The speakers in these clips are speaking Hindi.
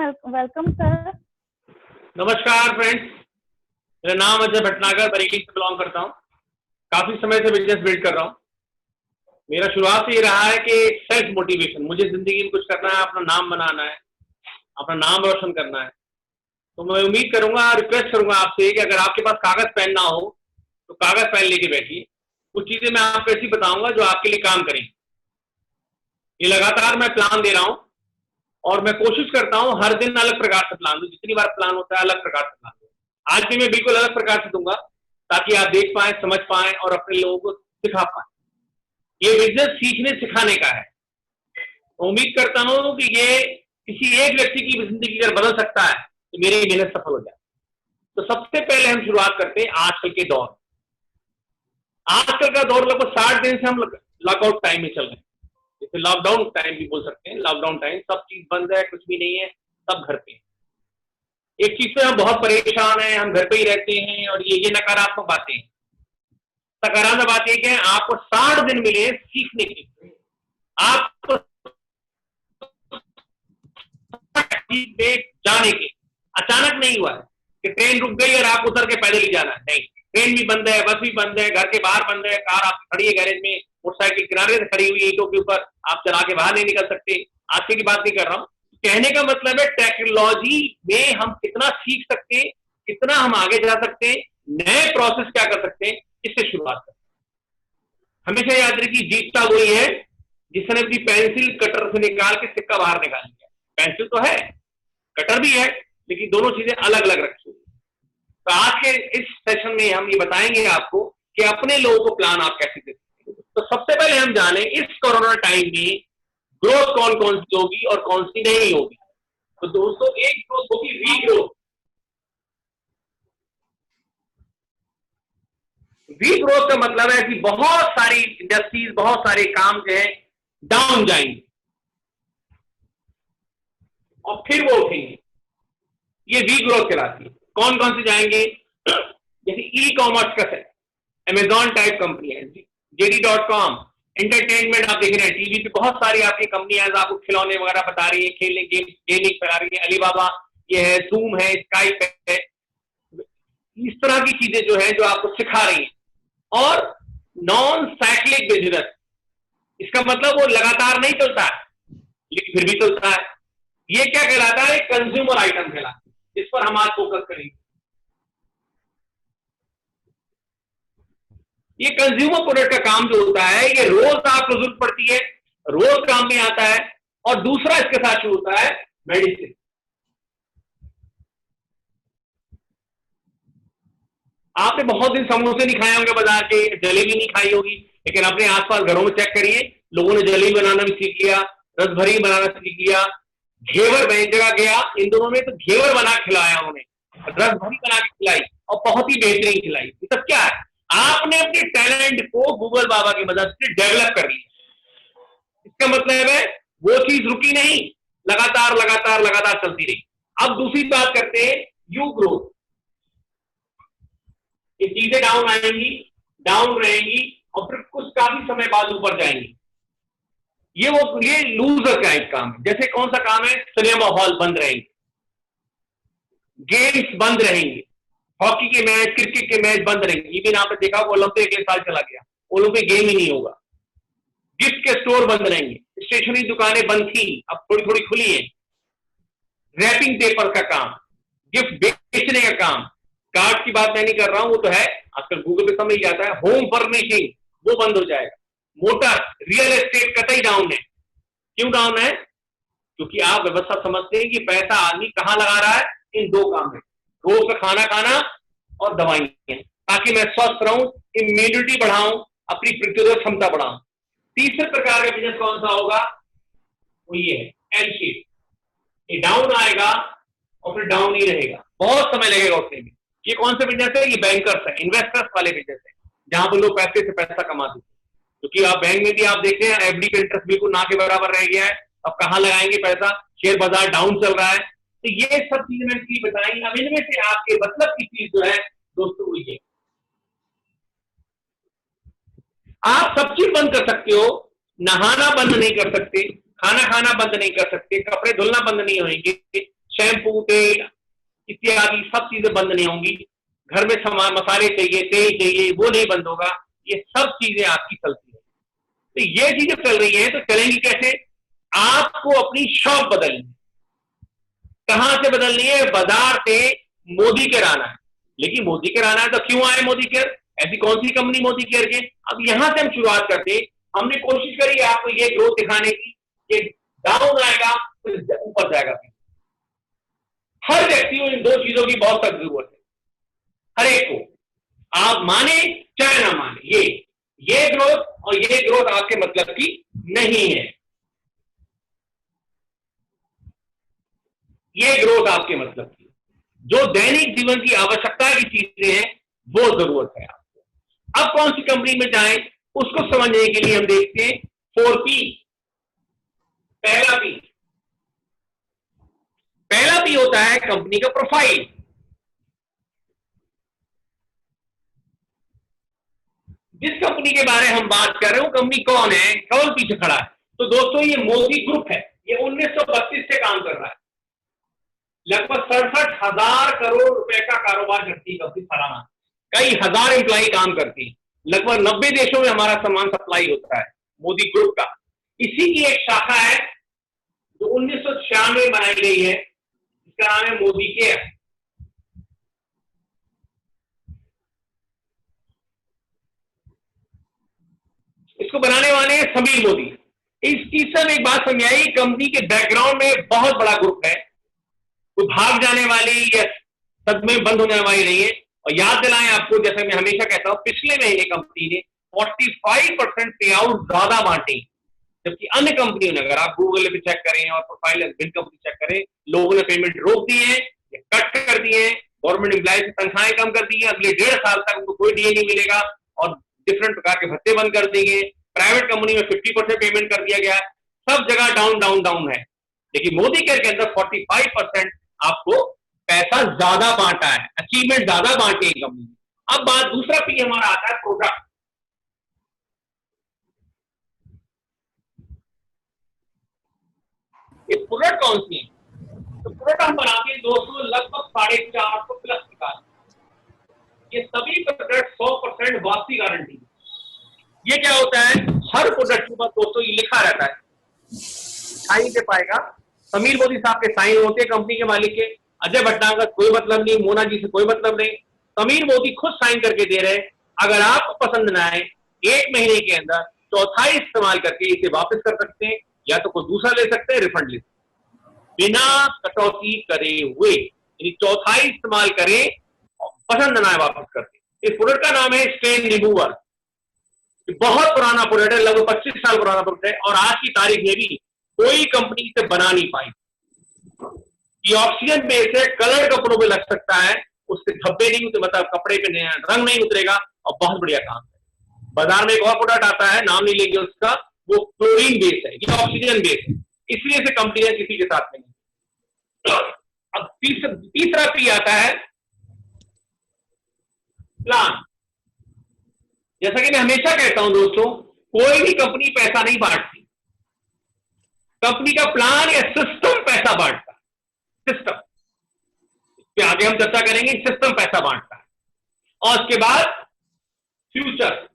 Welcome sir. नमस्कार फ्रेंड्स, मेरा नाम अजय भटनागर, बरेली से बिलोंग करता हूँ। काफी समय से बिजनेस बिल्ड कर रहा हूँ। मेरा शुरुआत से ये रहा है कि सेल्फ मोटिवेशन, मुझे जिंदगी में कुछ करना है, अपना नाम बनाना है, अपना नाम रोशन करना है। तो मैं उम्मीद करूंगा, रिक्वेस्ट करूंगा आपसे कि अगर आपके पास कागज पेन ना हो तो कागज पेन लेके बैठिए। कुछ चीजें मैं आपको ऐसी बताऊंगा जो आपके लिए काम करेंगी। ये लगातार मैं प्लान दे रहा हूँ और मैं कोशिश करता हूँ हर दिन अलग प्रकार से प्लान दूं। जितनी बार प्लान होता है अलग प्रकार से प्लान दूं। आज भी मैं बिल्कुल अलग प्रकार से दूंगा ताकि आप देख पाए, समझ पाए और अपने लोगों को सिखा पाए। ये बिजनेस सीखने सिखाने का है। तो उम्मीद करता हूं कि ये किसी एक व्यक्ति की जिंदगी अगर बदल सकता है तो मेरी मेहनत सफल हो जाए। तो सबसे पहले हम शुरुआत करते हैं आजकल के दौर। आजकल का दौर लगभग 60 दिन से हम लॉकआउट टाइम में चल रहे हैं, जैसे लॉकडाउन टाइम भी बोल सकते हैं। लॉकडाउन टाइम सब चीज बंद है, कुछ भी नहीं है, सब घर पे। एक चीज से हम बहुत परेशान हैं, हम घर पे ही रहते हैं और ये नकारात्मक बातें हैं। सकारात्मक बात ये क्या है, आपको 60 दिन मिले सीखने के, आपको जाने के। अचानक नहीं हुआ है कि ट्रेन रुक गई और आप उतर के पैदल ही जाना है, नहीं। ट्रेन भी बंद है, बस भी बंद है, घर के बाहर बंद है, कार आप खड़ी है गैरेज में, मोटरसाइकिल किनारे से खड़ी हुई है ईंटों के ऊपर, आप चला के बाहर नहीं निकल सकते। आज की बात नहीं कर रहा हूं। कहने का मतलब है टेक्नोलॉजी में हम कितना सीख सकते हैं, कितना हम आगे जा सकते हैं, नए प्रोसेस क्या कर सकते हैं, इससे शुरुआत करें। हमेशा याद रखिए, जीतता वही है जिसने अपनी पेंसिल कटर से निकाल के सिक्का बाहर निकाल लिया। पेंसिल तो है, कटर भी है, लेकिन दोनों चीजें अलग अलग रखी हुई। तो आज के इस सेशन में हम ये बताएंगे आपको कि अपने लोगों को प्लान आप कैसे दे सकते हैं। तो सबसे पहले हम जाने इस कोरोना टाइम में ग्रोथ कौन कौन सी होगी और कौन सी नहीं होगी। तो दोस्तों, एक ग्रोथ होगी रीग्रोथ। रीग्रोथ का मतलब है कि बहुत सारी इंडस्ट्रीज, बहुत सारे काम जो है डाउन जाएंगे और फिर वो उठेंगे। ये रीग्रोथ कहलाती है। कौन कौन से जाएंगे? जैसे ई कॉमर्स का है, अमेजॉन टाइप कंपनी है, JD.com, एंटरटेनमेंट आप देख रहे हैं टीवी पे बहुत सारी आपकी कंपनियां आपको खिलौने वगैरह बता रही है, खेलने गेमिंग करा रही है। अलीबाबा ये है, जूम है, स्काइप है, इस तरह की चीजें जो है जो आपको सिखा रही है। और नॉन साइक्लिक बिजनेस, इसका मतलब वो लगातार नहीं चलता है लेकिन फिर भी चलता है। ये क्या कहलाता है? कंज्यूमर आइटम कहलाता है। इस पर हम आज फोकस करेंगे। ये कंज्यूमर प्रोडक्ट का काम जो होता है, ये रोज आपको जरूरत पड़ती है, रोज काम में आता है। और दूसरा इसके साथ शुरू होता है मेडिसिन। आपने बहुत दिन समोसे नहीं खाए होंगे बाजार के, जलेबी नहीं खाई होगी, लेकिन अपने आसपास घरों में चेक करिए, लोगों ने जलेबी बनाना भी सीख लिया, रसभरी बनाना सीख लिया, घेवर बैंक जगह गया, इन दोनों में तो घेवर बना खिलाया उन्होंने, रसभरी बना के खिलाई और बहुत ही बेहतरीन खिलाई। ये सब क्या है? आपने अपने टैलेंट को गूगल बाबा की मदद से डेवलप कर लिया। इसका मतलब है वो चीज रुकी नहीं, लगातार लगातार लगातार चलती रही। अब दूसरी बात करते हैं, यू ग्रोथ। ये चीजें डाउन आएंगी, डाउन रहेंगी और फिर कुछ काफी समय बाद ऊपर जाएंगी। ये लूजर का एक काम है। जैसे कौन सा काम है? सिनेमा हॉल बंद रहेंगे, गेम्स बंद रहेंगे, हॉकी के मैच, क्रिकेट के मैच बंद रहेंगे। इवन आपने देखा ओलंपिक एक साल चला गया, ओलंपिक गेम ही नहीं होगा। गिफ्ट के स्टोर बंद रहेंगे, स्टेशनरी दुकानें बंद थी, अब थोड़ी थोड़ी खुली है। रैपिंग पेपर का काम, गिफ्ट बेचने का काम, कार्ड की बात मैं नहीं कर रहा हूं, वो तो है, आजकल गूगल पे समझ जाता है। होम फर्निशिंग वो बंद हो जाएगा। मोटर, रियल एस्टेट कतई डाउन है। क्यों डाउन है? क्योंकि आप व्यवस्था समझते हैं कि पैसा आदमी कहां लगा रहा है? इन दो काम में, रोज का खाना खाना और दवाइयां, ताकि मैं स्वस्थ रहूं, इम्यूनिटी बढ़ाऊं, अपनी प्रतिरोधक क्षमता बढ़ाऊं। तीसरे प्रकार का बिजनेस कौन सा होगा? वो ये है, एल शेप। ये डाउन आएगा और फिर डाउन ही रहेगा, बहुत समय लगेगा उठने में। ये कौन सा बिजनेस है? ये बैंकर्स है, इन्वेस्टर्स वाले बिजनेस है, जहां पर लोग पैसे से पैसा कमाते हैं। क्योंकि आप बैंक में भी आप देख रहे हैं, एफडी का इंटरेस्ट बिल्कुल ना के बराबर रह गया है। अब कहां लगाएंगे पैसा? शेयर बाजार डाउन चल रहा है। तो ये सब चीजें मैंने बताई। अब इनमें से आपके मतलब की चीज जो है दोस्तों, वो ये, आप सब चीज बंद कर सकते हो, नहाना बंद नहीं कर सकते, खाना खाना बंद नहीं कर सकते, कपड़े धुलना बंद नहीं होंगे, शैम्पू, तेल इत्यादि सब चीजें बंद नहीं होंगी। घर में सामान, मसाले चाहिए, तेल चाहिए, वो नहीं बंद होगा। ये सब चीजें आपकी चलती है। तो ये चीजें चल रही हैं, तो चलेंगी कैसे? आपको अपनी शॉप बदलनी है। कहां से बदलनी है? बाजार से मोदी केयर आना है। लेकिन मोदी केयर आना है तो क्यों आए मोदी केयर? ऐसी कौन सी कंपनी मोदी केयर के? अब यहां से हम शुरुआत करते हैं। हमने कोशिश करी आपको ये ग्रोथ दिखाने की कि डाउन आएगा तो ऊपर जाएगा। हर व्यक्ति को इन दो चीजों की बहुत सख्त जरूरत है, हर एक को। आप माने चाहे ना माने, ये ग्रोथ और ये ग्रोथ आपके मतलब की नहीं है। ये ग्रोथ आपके मतलब की, जो दैनिक जीवन की आवश्यकता की चीजें हैं, वो जरूरत है आपको। अब कौन सी कंपनी में जाएं, उसको समझने के लिए हम देखते हैं 4P। पहला P होता है कंपनी का प्रोफाइल। जिस कंपनी के बारे में हम बात कर रहे हैं वो कंपनी कौन है, कौन पीछे खड़ा है? तो दोस्तों ये मोदी ग्रुप है। ये 1932 से काम कर रहा है। लगभग 67,000 करोड़ रुपए का कारोबार करती है कंपनी सालाना। कई हजार एम्प्लॉय काम करती है। लगभग 90 देशों में हमारा सामान सप्लाई होता है मोदी ग्रुप का। इसी की एक शाखा है जो 1996 में बनाई गई है, इसका नाम है मोदी केयर। इसको बनाने वाले हैं समीर मोदी। इसकी सब एक बात समझाई, कंपनी के बैकग्राउंड में बहुत बड़ा ग्रुप है, कोई भाग जाने वाली या सदमे बंद होने वाली नहीं है। और याद दिलाएं आपको, जैसे मैं हमेशा कहता हूं, पिछले महीने कंपनी ने 45% पे आउट ज्यादा बांटे, जबकि अन्य कंपनियों ने, अगर आप गूगल पे चेक करें और प्रोफाइल बिल कंपनी चेक करें, लोगों ने पेमेंट रोक दिए हैं या कट कर दिए हैं। गवर्नमेंट एम्प्लॉय की तनख्वाहें कम कर दी है, अगले 1.5 साल तक उनको कोई डीए नहीं मिलेगा और डिफरेंट प्रकार के भत्ते बंद कर दिए। प्राइवेट कंपनी में 50% पेमेंट कर दिया गया। सब जगह डाउन डाउन डाउन है। लेकिन मोदी केयर के अंदर 45% आपको पैसा ज्यादा बांटा है, अचीवमेंट ज्यादा बांटे हैं कंपनी। अब बात दूसरा पी हमारा आता है प्रोडक्ट। ये प्रोडक्ट कौन सी है? तो प्रोडक्ट हम बनाते हैं दोस्तों लगभग 450 प्लस प्रकार। ये सभी प्रोडक्ट 100% वापसी गारंटी। ये क्या होता है? हर प्रोडक्ट के ऊपर दोस्तों ये लिखा रहता है, साइन दे पाएगा, समीर मोदी साहब के साइन होते हैं, कंपनी के मालिक के। अजय भटनागर कोई मतलब नहीं, मोना जी से कोई मतलब नहीं, समीर मोदी खुद साइन करके दे रहे हैं। अगर आपको पसंद ना आए, 1 महीने के अंदर चौथाई इस्तेमाल करके इसे वापस कर सकते हैं, या तो कोई दूसरा ले सकते हैं, रिफंड ले सकते हैं, बिना कटौती करे हुए। यानी चौथाई इस्तेमाल करें, पसंद ना आए वापस करते। इस प्रोडक्ट का नाम है स्टेन रिमूवर। बहुत पुराना प्रोडक्ट है, लगभग 25 साल पुराना प्रोडक्ट है, और आज की तारीख में भी कोई कंपनी इसे बना नहीं पाई। ये ऑक्सीजन बेस है, कलर कपड़ों पे लग सकता है, उससे धब्बे नहीं उतरे, मतलब कपड़े पे रंग नहीं उतरेगा, और बहुत बढ़िया काम है। बाजार में एक और प्रोडक्ट आता है, नाम नहीं लेंगे उसका, वो क्लोरीन बेस है, ये ऑक्सीजन बेस है, इसलिए से कंपनियां किसी के साथ नहीं। अब तीसरा पी आता है प्लान। जैसा कि मैं हमेशा कहता हूं दोस्तों, कोई भी कंपनी पैसा नहीं बांटती, कंपनी का प्लान या सिस्टम पैसा बांटता है। सिस्टम पे आगे हम चर्चा करेंगे, सिस्टम पैसा बांटता है। और उसके बाद फ्यूचर,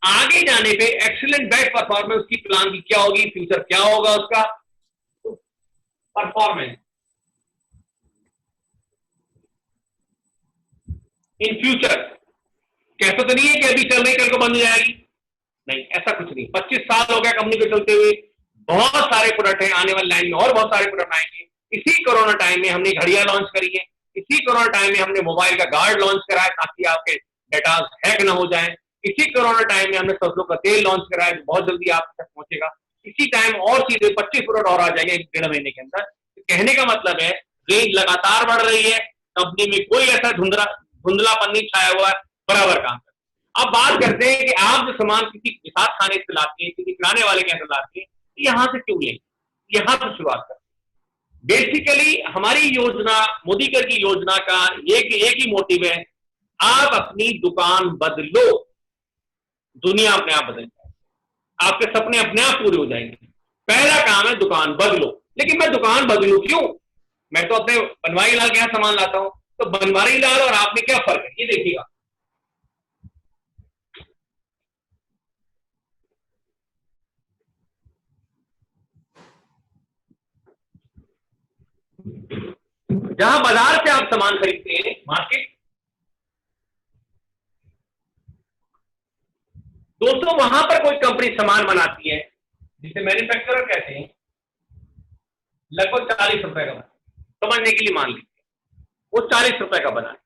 आगे जाने पे एक्सीलेंट बेस्ट परफॉर्मेंस की प्लान की क्या होगी, फ्यूचर क्या होगा उसका परफॉर्मेंस इन फ्यूचर। कहते तो नहीं है कि अभी चल रही कल को बंद हो जाएगी, नहीं, ऐसा कुछ नहीं। 25 साल हो गया कंपनी को चलते हुए, बहुत सारे प्रोडक्ट हैं, आने वाली लाइन में और बहुत सारे प्रोडक्ट आएंगे। इसी कोरोना टाइम में हमने घड़ियां लॉन्च करी है, इसी कोरोना टाइम में हमने मोबाइल का गार्ड लॉन्च करा है ताकि आपके डेटा हैक ना हो जाए। इसी कोरोना टाइम में हमने सरसों का तेल लॉन्च करा है जो बहुत जल्दी आप तक पहुंचेगा। इसी टाइम और चीजें 25 प्रोडक्ट और आ जाएंगे 1.5 महीने के अंदर। कहने का मतलब है रेंज लगातार बढ़ रही है, कंपनी में कोई ऐसा धुंधलापन नहीं छाया हुआ है, बराबर काम कर। अब बात करते हैं कि आप जो सामान किसी विशाख खाने से लाते हैं, किसी किराने वाले के अंदर लाते हैं, यहां से क्यों लें? यहां से शुरुआत करते हैं। बेसिकली हमारी योजना, मोदी केयर की योजना का एक ही मोटिव है, आप अपनी दुकान बदलो, दुनिया अपने आप बदल जाए, आपके सपने अपने आप पूरे हो जाएंगे। पहला काम है दुकान बदलो। लेकिन मैं दुकान बदलू क्यों? मैं तो अपने बनवारी लाल के यहाँ सामान लाता हूं, तो बनवारी लाल और आप में क्या फर्क है, ये देखिएगा। जहां बाजार से आप सामान खरीदते हैं, मार्केट, दोस्तों वहां पर कोई कंपनी सामान बनाती है जिसे मैन्युफैक्चरर कहते हैं, लगभग 40 रुपए का बना, समझने के लिए मान लीजिए वो 40 रुपए का बना है।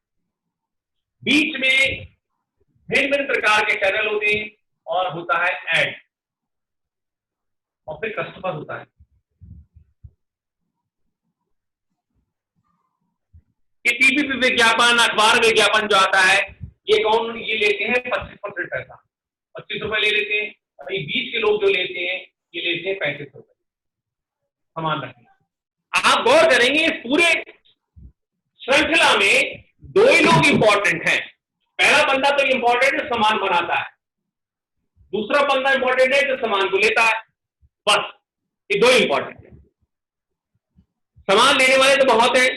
बीच में भिन्न भिन्न प्रकार के चैनल होते हैं और होता है एड, और फिर कस्टमर होता है। ये टीवी पे विज्ञापन, अखबार विज्ञापन जो आता है, ये कौन, ये लेते हैं 25% पैसा, 25 रुपए ले लेते हैं, और ये बीच के लोग जो लेते हैं ये लेते हैं 35 रुपए। सामान रखने, आप गौर करेंगे इस पूरे श्रृंखला में दो ही लोग इंपॉर्टेंट हैं। पहला बंदा तो इंपॉर्टेंट है, सामान बनाता है, दूसरा बंदा इंपॉर्टेंट है जो सामान को लेता है, बस ये दो इंपॉर्टेंट है। सामान लेने वाले तो बहुत है,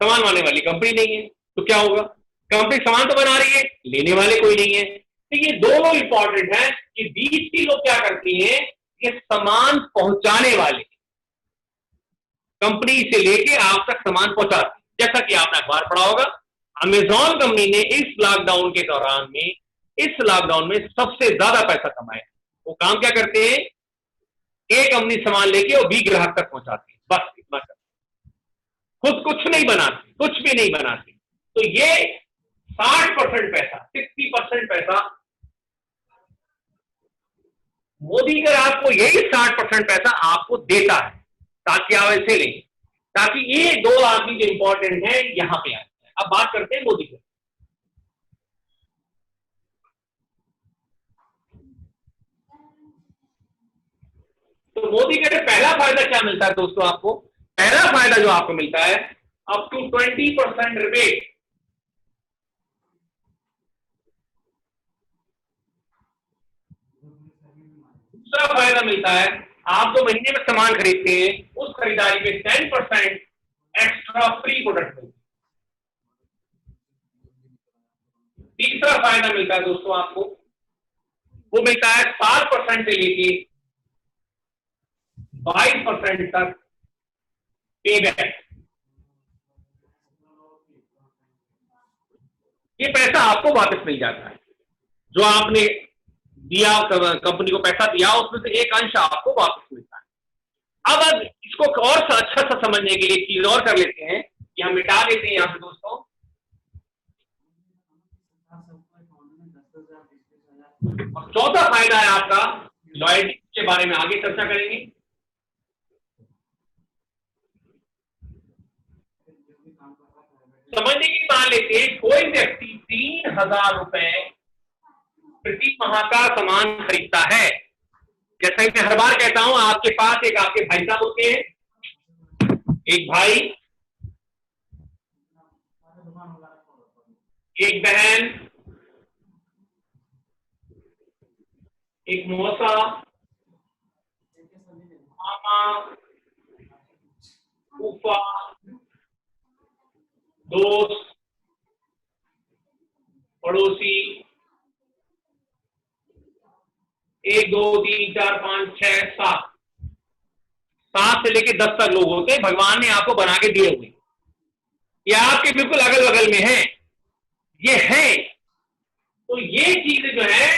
सामान बनाने वाली कंपनी नहीं है, तो क्या होगा, कंपनी सामान तो बना रही है, लेने वाले कोई नहीं है, तो ये दोनों इंपॉर्टेंट है कि बीच की लोग क्या करती हैं, ये सामान पहुंचाने वाले कंपनी से लेके आप तक सामान पहुंचाते। जैसा कि आपने अखबार पढ़ा होगा, अमेजॉन कंपनी ने इस लॉकडाउन के दौरान में, इस लॉकडाउन में सबसे ज्यादा पैसा कमाया। वो काम क्या करते हैं, एक कंपनी सामान लेके और बी ग्राहक तक पहुंचाती है, बस इतना करते, खुद कुछ नहीं बनाती, कुछ भी नहीं बनाती। तो ये 60% पैसा, 60% पैसा मोदी कर आपको यही 60% पैसा आपको देता है ताकि आप ऐसे लें, ताकि ये दो आदमी जो इंपॉर्टेंट है यहां पे आए। अब बात करते हैं मोदी के। तो मोदी के पहला फायदा क्या मिलता है दोस्तों आपको, पहला फायदा जो आपको मिलता है अप टू 20% रिबेट। दूसरा फायदा मिलता है, आप जो महीने में सामान खरीदते हैं उस खरीदारी पे 10% एक्स्ट्रा फ्री प्रोडक्ट मिलता है। तीसरा फायदा मिलता है दोस्तों आपको, वो मिलता है 7% से लेके 22% तक पे बैक। ये पैसा आपको वापस मिल जाता है, जो आपने दिया, कंपनी को पैसा दिया, उसमें से एक अंश आपको वापस मिलता है। अब इसको और अच्छा सा समझने के लिए एक चीज और कर लेते हैं कि हम मिटा देते हैं यहां पे दोस्तों। और चौथा फायदा है आपका लॉयल्टी के बारे में आगे चर्चा करेंगे। समझने की मान लेते हैं कोई व्यक्ति 3000 रुपए प्रति माह का सामान खरीदता है। जैसा कि मैं हर बार कहता हूं, आपके पास एक आपके भाई साहब होते हैं, एक भाई, एक बहन, एक मौसा, मामा, फूफा, दोस्त, पड़ोसी, 1 2 3 4 5 6 7 7 से लेके 10 तक लोग होते हैं, भगवान ने आपको बना के दिए हुए। ये आपके बिल्कुल अगल बगल में है, ये है। तो ये चीज जो है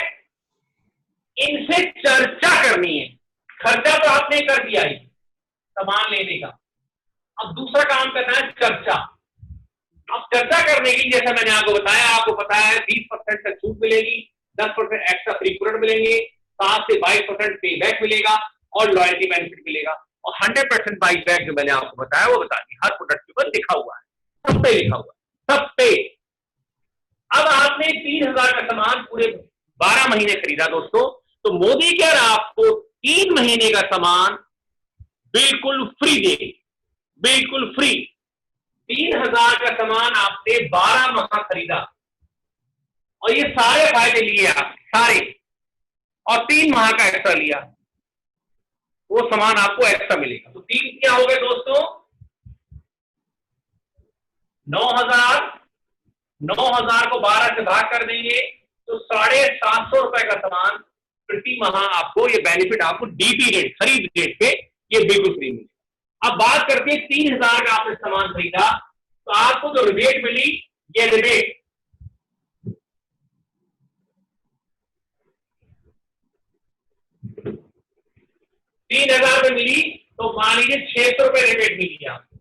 इनसे चर्चा करनी है। खर्चा तो आपने कर दिया ही सामान लेने का, अब दूसरा काम करना है चर्चा। अब चर्चा करने की, जैसा मैंने आपको बताया, आपको पता है 20% तक छूट मिलेगी, 10% एक्स्ट्रा फ्री प्रोडक्ट मिलेंगे, 7 से 22% पे बैक मिलेगा और लॉयल्टी बेनिफिट मिलेगा, और 100% बाई बैक जो मैंने आपको बताया वो बता दी, हर प्रोडक्ट के ऊपर लिखा हुआ है, सब पे लिखा हुआ है, सब पे। अब आपने 3000 का सामान पूरे 12 महीने खरीदा दोस्तों, तो मोदी केयर आपको 3 महीने का सामान बिल्कुल फ्री देगी, बिल्कुल फ्री। 3000 का सामान आपने 12 माह खरीदा और ये सारे फायदे लिए आप सारे, और 3 माह का एक्स्ट्रा लिया, वो सामान आपको एक्स्ट्रा मिलेगा। तो 3 क्या हो गए दोस्तों, 9,000, 9,000 को 12 से भाग कर देंगे तो 750 रुपए का सामान प्रति माह आपको, ये बेनिफिट आपको डीपी रेट, खरीद रेट पे ये बिल्कुल फ्री मिले। अब बात करते हैं 3,000 का आपने सामान खरीदा तो आपको जो रिबेट मिली, ये रिबेट 3,000 में मिली तो मान लीजिए 600 रुपए रिबेट मिली आपको,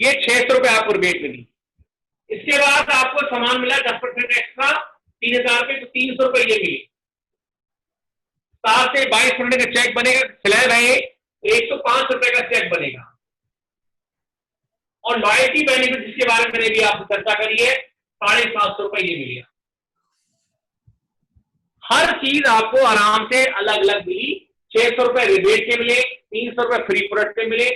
ये 600 रुपए आपको रिबेट मिली। इसके बाद आपको सामान मिला 10% एक्स्ट्रा 3,000 पे, तो 300 रुपए ये मिली। 7 से 22% का चेक बनेगा, स्लैब है 105 रुपए का चेक बनेगा। और लॉयल्टी बेनिफिट जिसके बारे में मैंने भी आपको चर्चा करी है, 750 रुपए ये मिलेगा। हर चीज आपको आराम से अलग अलग मिली। 600 रुपए रिबेट के मिले, 300 रुपए फ्री प्रोडक्ट के मिले,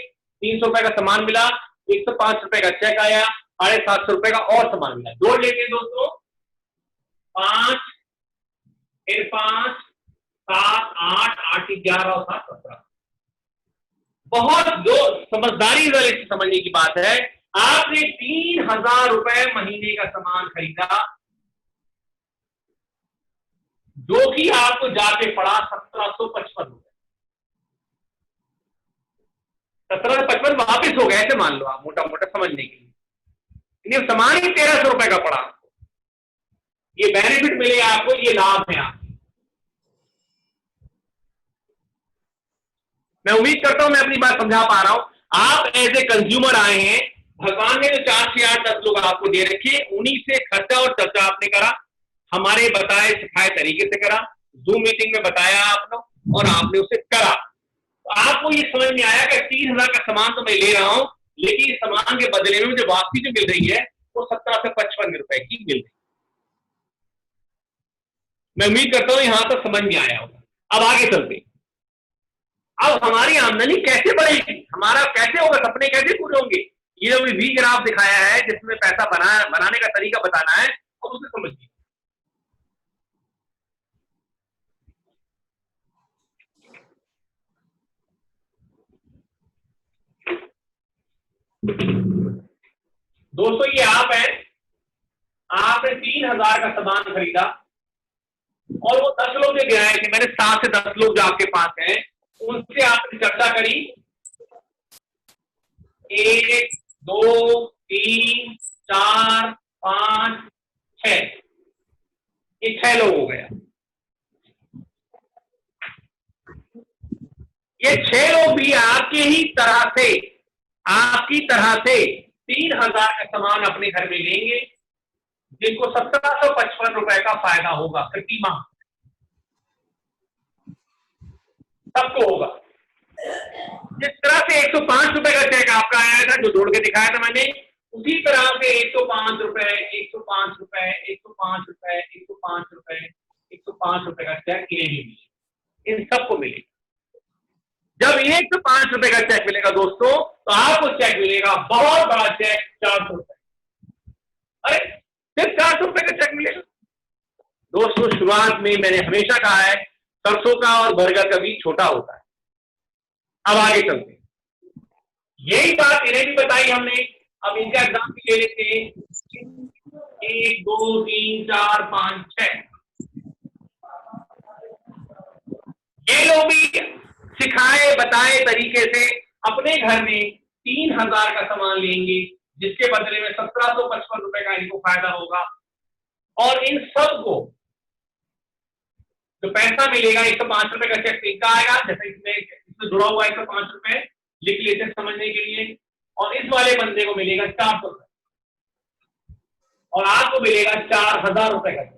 300 रुपए का सामान मिला, 105 रुपए का चेक आया, 750 रुपए का और सामान मिला। जोड़ लेते हैं दोस्तों, 5 फिर 5 7 8 8 11 और 7 17। बहुत जो समझदारी से समझने की बात है, आपने 3,000 रुपए महीने का सामान खरीदा जो कि आपको जाके पड़ा 1755 रुपए। 1755 वापिस हो गए ऐसे मान लो आप, मोटा मोटा समझने के लिए। सामान ही 1,300 रुपए का पड़ा, ये बेनिफिट मिले आपको, ये लाभ है आपको। मैं उम्मीद करता हूं मैं अपनी बात समझा पा रहा हूं। आप एज ए कंज्यूमर आए हैं, भगवान ने जो 4 से 8 10 लोग आपको दे रखे, उन्हीं से खर्चा और चर्चा आपने करा, हमारे बताए सिखाए तरीके से करा, जूम मीटिंग में बताया आपने और आपने उसे करा। तो आपको ये समझ में आया कि 3,000 का सामान तो मैं ले रहा हूं, लेकिन इस सामान के बदले में मुझे वापसी जो मिल रही है वो 17 से 55 रुपए की मिल रही। मैं उम्मीद करता हूं यहां तक समझ में आया होगा। अब आगे चलते, अब हमारी आमदनी कैसे बढ़ेगी, हमारा कैसे होगा, सपने कैसे पूरे होंगे, ये जो वी ग्राफ दिखाया है जिसमें पैसा बनाने का तरीका बताना है, अब उसे समझिए। दोस्तों ये आप है, आपने 3,000 का सामान खरीदा और वो 10 लोग जो गए थे, मैंने 7 से 10 लोग जो आपके पास हैं उनसे आपने चर्चा करी, 1 2 3 4 5 6, ये 6 लोग हो गया। ये 6 लोग भी आपके ही तरह से, आपकी तरह से 3,000 का सामान अपने घर में लेंगे, जिनको 1755 रुपए का फायदा होगा प्रति माह, सबको होगा। जिस तरह से 105 रुपए का चेक आपका आया था जो जोड़ के दिखाया था मैंने, उसी तरह से 105 रुपए 105 रुपए 105 रुपए 105 रुपए 105 रुपए का चेक इन्हें भी मिले, इन सबको मिलेगा। जब 105 रुपए का चेक मिलेगा दोस्तों, तो आपको चेक मिलेगा बहुत बड़ा चेक 400 रुपए। अरे सिर्फ 400 रुपए का चेक मिलेगा दोस्तों। शुरुआत में मैंने हमेशा कहा है, सरसों का और बरगद का बीज छोटा होता है। अब आगे चलते हैं, यही बात इन्हें भी बताई हमने। अब इनका एग्जाम्पल ले लेते हैं, 1 2 3 4 5 6, ये लोग भी सिखाए बताए तरीके से अपने घर में 3,000 का सामान लेंगे, जिसके बदले में 1755 रुपए का इनको फायदा होगा। और इन सब को जो पैसा मिलेगा 105 रुपए का चेक इनका आएगा, जैसे इसमें जुड़ा हुआ 105 रुपए लिख लेते समझने के लिए, और इस वाले बंदे को मिलेगा 400 रुपए और आपको मिलेगा 4,000 रुपए का चेक।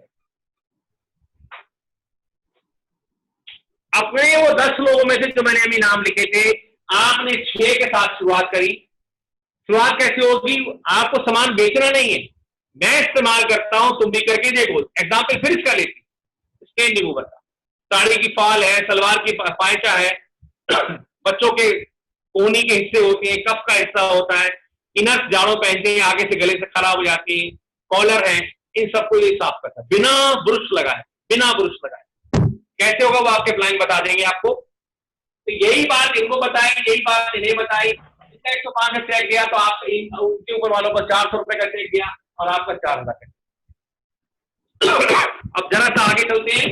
अपने वो 10 लोगों में से जो मैंने अभी नाम लिखे थे, आपने 6 के साथ शुरुआत करी। शुरुआत कैसे होगी, आपको सामान बेचना नहीं है, मैं इस्तेमाल करता हूं, तुम भी करके देखो। एग्जाम्पल फिर इसका लेती, स्टैंडिंग ओवर का, साड़ी की फॉल है, सलवार की पायचा है, बच्चों के कोहनी के हिस्से होते हैं, कफ का हिस्सा होता है, इनर जाड़ों पहनते हैं, आगे से गले से खराब हो जाती है, कॉलर है, इन सबको ये साफ करता है बिना ब्रुश लगाए, बिना ब्रुश लगाए। कैसे होगा वो आपके क्लाइंट बता देंगे आपको। तो यही बात इनको बताई, यही बात इन्हें बताई, इनका 105 का चेक गया तो आप उनके ऊपर वालों पर 400 रुपए का चेक गया और आपका 4000 का। अब जरा सा आगे चलते हैं।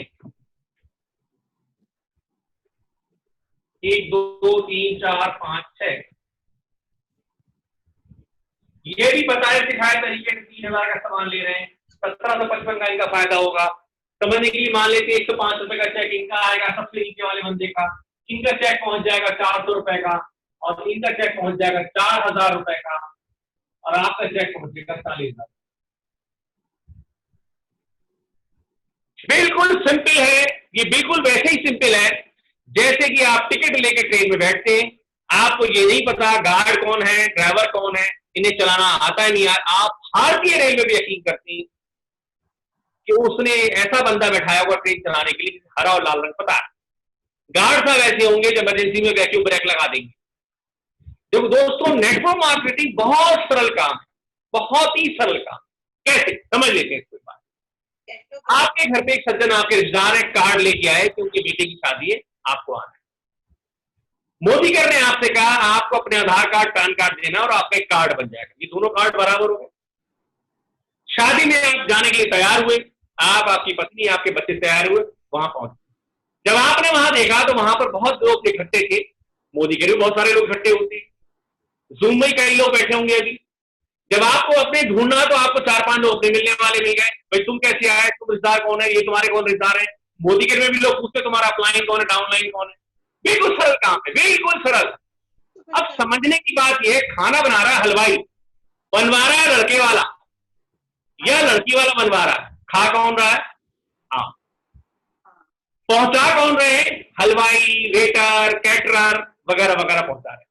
1 2 3 4 5 6 ये भी बताए सिखाए तरीके से 3000 का सामान ले रहे हैं, 1755 का इनका फायदा होगा। समझने के लिए मान लेते हैं 105 रुपए का चेक इनका आएगा सबसे नीचे वाले बंदे का, इनका चेक पहुंच जाएगा 400 रुपए का और इनका चेक पहुंच जाएगा 4000 रुपए का और आपका चेक पहुंचेगा 40,000। बिल्कुल सिंपल है ये, बिल्कुल वैसे ही सिंपल है जैसे कि आप टिकट लेकर ट्रेन में बैठते हैं, आपको ये नहीं पता गार्ड कौन है, ड्राइवर कौन है, इन्हें चलाना आता है नहीं। आप भारतीय रेलवे भी यकीन करती हैं कि उसने ऐसा बंदा बैठाया होगा ट्रेन चलाने के लिए हरा और लाल रंग पता है। गार्ड साहब ऐसे होंगे जो इमरजेंसी में वैक्यूम ब्रेक लगा देंगे। देखो दोस्तों, नेटवर्क मार्केटिंग बहुत सरल काम है, बहुत ही सरल काम। कैसे समझ लेते हैं इसको। आपके घर पे एक सज्जन आपके रिश्तेदार है, कार्ड लेके आए कि उनकी बेटे की शादी है, आपको आना है। मोदी कर ने आपसे कहा आपको अपने आधार कार्ड पैन कार्ड देना और आपका एक कार्ड बन जाएगा, ये दोनों कार्ड बराबर हो गए। शादी में आप जाने के लिए तैयार हुए, आप, आपकी पत्नी, आपके बच्चे तैयार हुए, वहां पहुंचे। जब आपने वहां देखा तो वहां पर बहुत लोग इकट्ठे थे, मोदी के लिए बहुत सारे लोग इकट्ठे होते, जूम में कई लोग बैठे होंगे। अभी जब आपको अपने ढूंढना तो आपको 4-5 लोग अपने मिलने वाले मिल गए, भाई तुम कैसे आए, तुम रिश्तेदार कौन है, ये तुम्हारे कौन रिश्तेदार है। मोदी के में भी लोग पूछते तुम्हारा अपलाइन कौन है, डाउनलाइन कौन है। बिल्कुल सरल काम है, बिल्कुल सरल। अब समझने की बात यह, खाना बना रहा है हलवाई, बनवा रहा है लड़के वाला या लड़की वाला बनवा रहा है, खा कौन रहा है, हाँ, पहुंचा कौन रहे, हलवाई, वेटर, कैटरर वगैरह वगैरह पहुंचा रहे।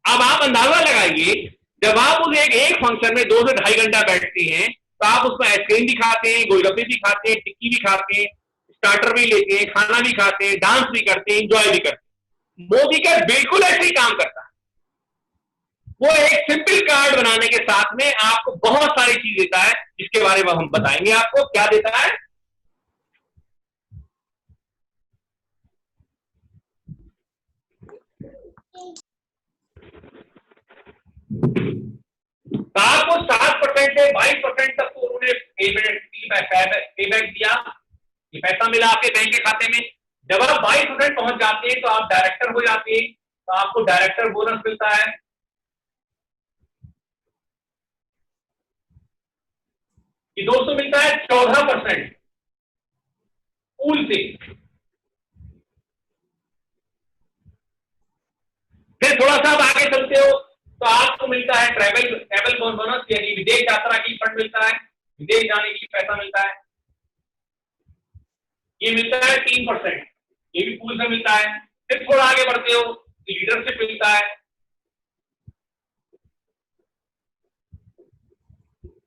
अब आप अंदाजा लगाइए, जब आप उस एक फंक्शन में 2 से 2.5 घंटा बैठते हैं तो आप उसमें आइसक्रीम भी खाते हैं, गोलगप्पे भी खाते हैं, टिक्की भी खाते हैं, स्टार्टर भी लेते हैं, खाना भी खाते हैं, डांस भी करते हैं, एंजॉय भी करते हैं। मोदी का बिल्कुल ऐसे ही काम करता है। वो एक सिंपल कार्ड बनाने के साथ में आपको बहुत सारी चीज देता है, जिसके बारे में हम बताएंगे आपको क्या देता है। तो आपको 7% से 22% तक तो उन्होंने पेबैक दिया, ये पैसा मिला आपके बैंक के खाते में। जब आप 22% पहुंच जाते हैं तो आप डायरेक्टर हो जाते हैं, तो आपको डायरेक्टर बोनस मिलता है। ये दोस्तों मिलता है 14% पूल से। फिर थोड़ा सा आप आगे चलते हो तो आपको मिलता है ट्रैवल बोनस, यानी विदेश यात्रा की फंड मिलता है, विदेश जाने के लिए पैसा मिलता है, ये मिलता है 3%, ये भी पूल से मिलता है। फिर थोड़ा आगे बढ़ते हो लीडरशिप मिलता है,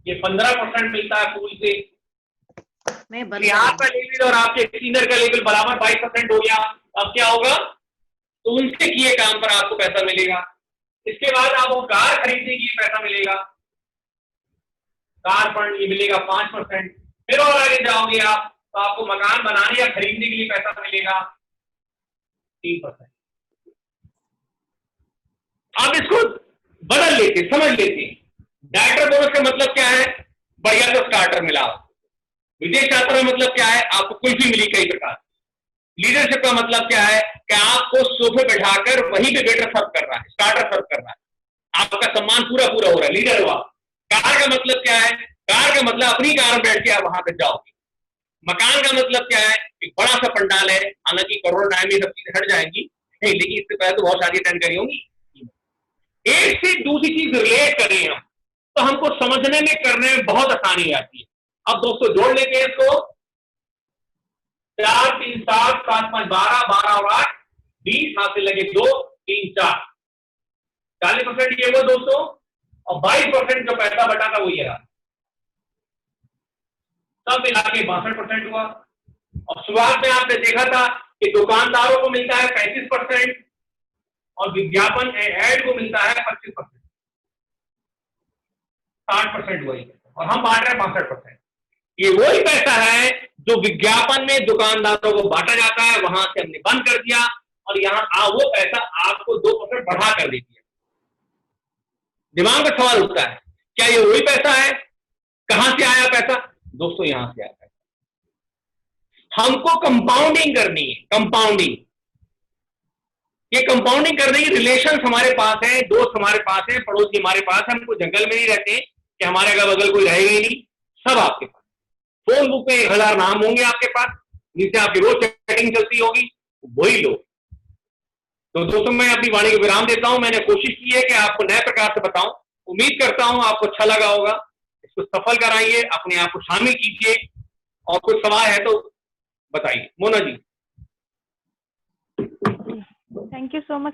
ये 15% मिलता है पूल से। यहाँ का लेवल और आपके सीनियर का लेवल बराबर 22% हो गया। अब क्या होगा, तो उनसे किए काम पर आपको पैसा मिलेगा। इसके बाद आपको कार खरीदने के लिए पैसा मिलेगा, कार फंड ये मिलेगा 5%। फिर और आगे जाओगे आप तो आपको मकान बनाने या खरीदने के लिए पैसा मिलेगा 3%। आप इसको बदल लेते, समझ लेते। डायरेक्टर बोनस का मतलब क्या है, बढ़िया सा स्टार्टर मिला। विदेश यात्रा का मतलब क्या है, आपको कुल्फी मिली कई प्रकार। लीडरशिप का मतलब क्या है कि आपको सोफे बैठाकर वहीं पे वेटर सर्व कर रहा है, स्टार्टर सर्व कर रहा है, आपका सम्मान पूरा पूरा हो रहा है, लीडर हुआ। कार का मतलब क्या है, कार का मतलब अपनी कार में बैठ के आप वहां पे जाओगे। मकान का मतलब क्या है, एक बड़ा सा पंडाल है, हालांकि कोरोना टाइम में सब चीजें हट जाएंगी, लेकिन इससे पहले तो बहुत शादी अटेंड करी होंगी। एक से दूसरी चीज रिलेट करें हम तो हमको समझने में, करने में बहुत आसानी आती है। अब दोस्तों जोड़ लेते हैं इसको, 4 3 7 7 5 12 12 और 8 20, हाथ से लगे 2 3 4, 40% ये हुआ दोस्तों, और 22% जो पैसा बटा था वो ये रहा, सब मिला के 62% हुआ। और शुरुआत में आपने देखा था कि दुकानदारों को मिलता है 35% और विज्ञापन एड को मिलता है 25%, 60% हुआ, और हम बांट रहे हैं 62%। ये वही पैसा है जो विज्ञापन में दुकानदारों को बांटा जाता है, वहां से हमने बंद कर दिया और यहाँ वो पैसा आपको 2% बढ़ा कर दे दिया। दिमाग में सवाल उठता है, क्या ये वही पैसा है? कहां से आया पैसा? दोस्तों यहां से आया पैसा। हमको कंपाउंडिंग करनी है, कंपाउंडिंग। ये कंपाउंडिंग करने की रिलेशन हमारे पास है, दोस्त हमारे पास है, पड़ोसी हमारे पास है। हमको जंगल में नहीं रहते कि हमारे अगल बगल कोई रहेगा ही नहीं, सब आपके पास। फोन बुक में 1000 नाम होंगे आपके पास, जिनसे आपकी रोज चैटिंग चलती होगी, वही लोग। तो दोस्तों मैं अपनी वाणी को विराम देता हूं। मैंने कोशिश की है कि आपको नए प्रकार से बताऊं। उम्मीद करता हूं आपको अच्छा लगा होगा। इसको सफल कराइए, अपने आप को शामिल कीजिए, और कुछ सवाल है तो बताइए। Mona ji. Thank you so much